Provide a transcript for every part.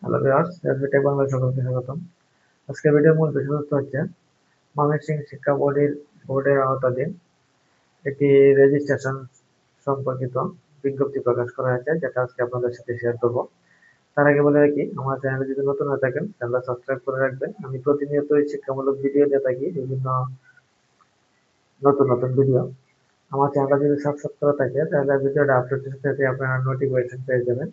Hello viewers, এসবিটেক Bangla সকলকে স্বাগতম। আজকের ভিডিওর মূল বিষয়বস্তু হচ্ছে ময়মনসিংহ শিক্ষা বোর্ডের আওতাধীন একটি রেজিস্ট্রেশন সম্পর্কিত বিজ্ঞপ্তি প্রকাশ করা হয়েছে, যেটা আজকে আপনাদের সাথে শেয়ার করব। তার আগে বলে রাখি, আমার চ্যানেলে যদি নতুন হয়ে থাকেন চ্যানেলটা সাবস্ক্রাইব করে রাখবেন। আমি প্রতিনিয়তই শিক্ষামূলক ভিডিও দিয়ে থাকি, বিভিন্ন নতুন নতুন ভিডিও। আমার চ্যানেলটা যদি সাবস্ক্রাইব করা থাকে তাহলে ভিডিওটা আপলোড সাথে আপনারা নোটিফিকেশন পেয়ে যাবেন।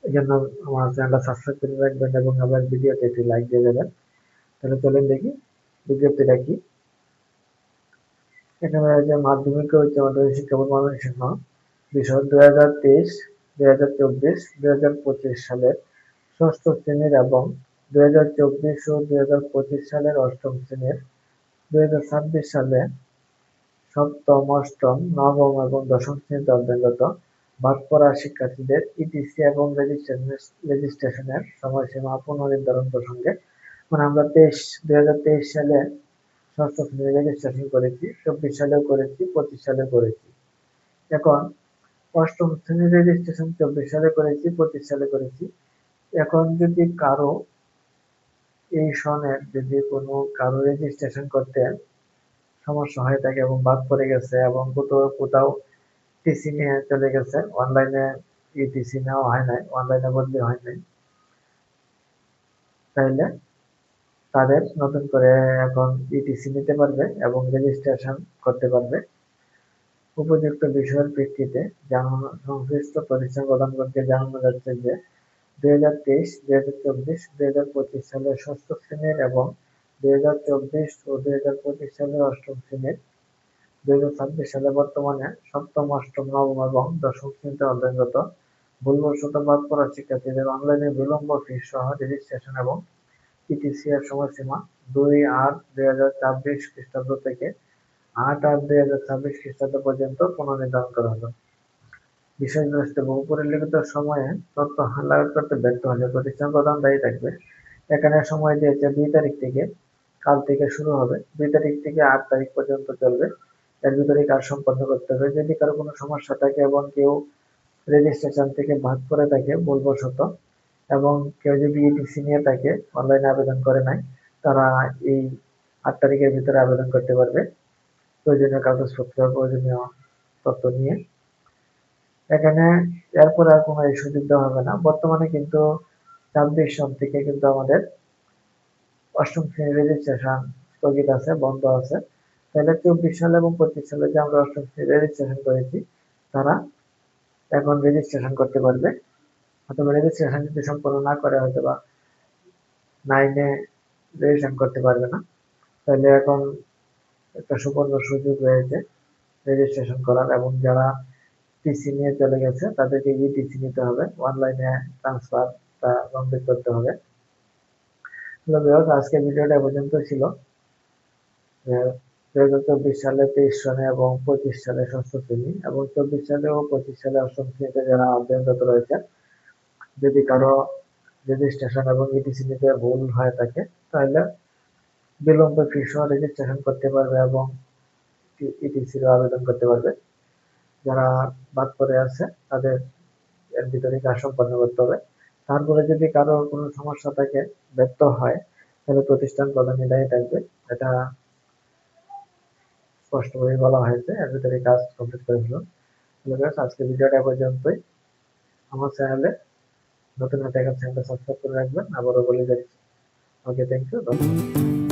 এই জন্য আমার চ্যানেলটা সাবস্ক্রাইব করে রাখবেন এবং আমার ভিডিওতে একটি লাইক দিয়ে দেবেন। তাহলে চলেন দেখি বিজ্ঞপ্তিটা কি। এখানে যে মাধ্যমিক ও উচ্চ মাধ্যমিক শিক্ষা বোর্ড ময়মনসিংহ বিষয় 2023, 2024, 2025 সালের ষষ্ঠ শ্রেণীর এবং 2024 ও 2025 সালের অষ্টম শ্রেণীর, 2026 সালে সপ্তম, অষ্টম, নবম এবং দশম শ্রেণীতে অধ্যয়নরত বাদ পড়া শিক্ষার্থীদের ইটিসি এবং রেজিস্ট্রেশনের সময়সীমা পুনর্নির্ধারণ প্রসঙ্গে, মানে আমরা 2023 সালে ষষ্ঠ শ্রেণী রেজিস্ট্রেশন করেছি, 24 সালেও করেছি, 25 সালেও করেছি। এখন অষ্টম শ্রেণীর রেজিস্ট্রেশন 24 সালে করেছি, 25 সালে করেছি। এখন যদি কারো এই সনের যদি কোনো কারো রেজিস্ট্রেশন করতে সমস্যা হয়ে থাকে এবং বাদ পড়ে গেছে এবং কোথাও কোথাও টিসি নিয়ে চলে গেছে, অনলাইনে ইটিসি নেওয়া হয় নাই, অনলাইনে বদলি হয় নাই, তাইলে তাদের নতুন করে এখন ইটিসি নিতে পারবে এবং রেজিস্ট্রেশন করতে পারবে। উপযুক্ত বিষয়ের প্রেক্ষিতে সংশ্লিষ্ট প্রতিষ্ঠান প্রদানকর্তাকে জানানো যাচ্ছে যে 2023, 2024, 2025 সালের ষষ্ঠ শ্রেণীর এবং 2024 ও 2025 সালের অষ্টম শ্রেণীর, 2026 সালে বর্তমানে সপ্তম, অষ্টম, নবম এবং দশম শ্রেণীতে অধ্যয়নরত ভুলবশত বাদ পড়া শিক্ষার্থীদের অনলাইনে বিলম্ব ফি সহ রেজিস্ট্রেশন এবং ইটিসি এর সময়সীমা 2/8/2026 খ্রিস্টাব্দ থেকে 8/8/2026 খ্রিস্টাব্দ পর্যন্ত পুনর্নির্ধারণ করা হলো। বিষয়গ্রস্ত এবং উপরিলিখিত সময়ে তথ্য হালনাগাদ করতে ব্যর্থ হলে প্রতিষ্ঠান প্রদান দায়ী থাকবে। এখানে সময় দিয়েছে 2 তারিখ থেকে, কাল থেকে শুরু হবে, 2 তারিখ থেকে 8 তারিখ পর্যন্ত চলবে। এর ভিতরে কাজ সম্পন্ন করতে হবে। যদি কারো কোনো সমস্যা থাকে এবং কেউ রেজিস্ট্রেশন থেকে বাদ পড়ে থাকে ভুলবশত, এবং কেউ যদি ইটিসি নিয়ে থাকে, অনলাইনে আবেদন করে নাই, তারা এই 8 তারিখের ভিতরে আবেদন করতে পারবে প্রয়োজনীয় কাগজপত্র, প্রয়োজনীয় তথ্য নিয়ে। এখানে এরপর আর কোনো এই সুযোগ দেওয়া হবে না। বর্তমানে কিন্তু 26 সন থেকে কিন্তু আমাদের অষ্টম শ্রেণীর রেজিস্ট্রেশন স্থগিত আছে, বন্ধ আছে। তাহলে 24 সাল এবং 25 সালে যে আমরা অষ্টম শ্রেণী রেজিস্ট্রেশন করেছি, তারা এখন রেজিস্ট্রেশন করতে পারবে। অথবা রেজিস্ট্রেশন যদি সম্পূর্ণ না করে হয়তো বা 9-এ রেজিস্ট্রেশন করতে পারবে না। তাহলে এখন একটা সুবর্ণ সুযোগ রয়েছে রেজিস্ট্রেশন করার, এবং যারা টিসি নিয়ে চলে গেছে তাদেরকে ইটিসি নিতে হবে, অনলাইনে ট্রান্সফারটা কমপ্লিট করতে হবে। আজকের ভিডিওটা পর্যন্ত ছিল। 2024 সালে 23 সনে এবং 25 সালে ষষ্ঠ শ্রেণী এবং 24 সালে ও 25 সালে অষ্টম শ্রেণীতে যারা অধ্যয়নরত রয়েছে, যদি কারো রেজিস্ট্রেশন এবং ইটিসি নিতে ভুল হয়ে থাকে তাহলে বিলম্ব ফি সহ রেজিস্ট্রেশন করতে পারবে এবং ইটিসির আবেদন করতে পারবে। যারা বাদ পড়ে আছে তাদের এর ভিতরে কাজ সম্পন্ন করতে হবে। তারপরে যদি কারো কোনো সমস্যা থাকে, ব্যর্থ হয়, তাহলে প্রতিষ্ঠান প্রদানই দায়ী থাকবে। এটা স্পষ্টভাবে বলা হয়েছে, এর ভিতরে কাজ কমপ্লিট করে ফেলুন। আজকে ভিডিওটা পর্যন্তই। আমার চ্যানেলে নতুন হয়ে থাকলে চ্যানেলটা সাবস্ক্রাইব করে রাখবেন, আবারও বলে যাচ্ছি। ওকে, থ্যাংক ইউ, ধন্যবাদ।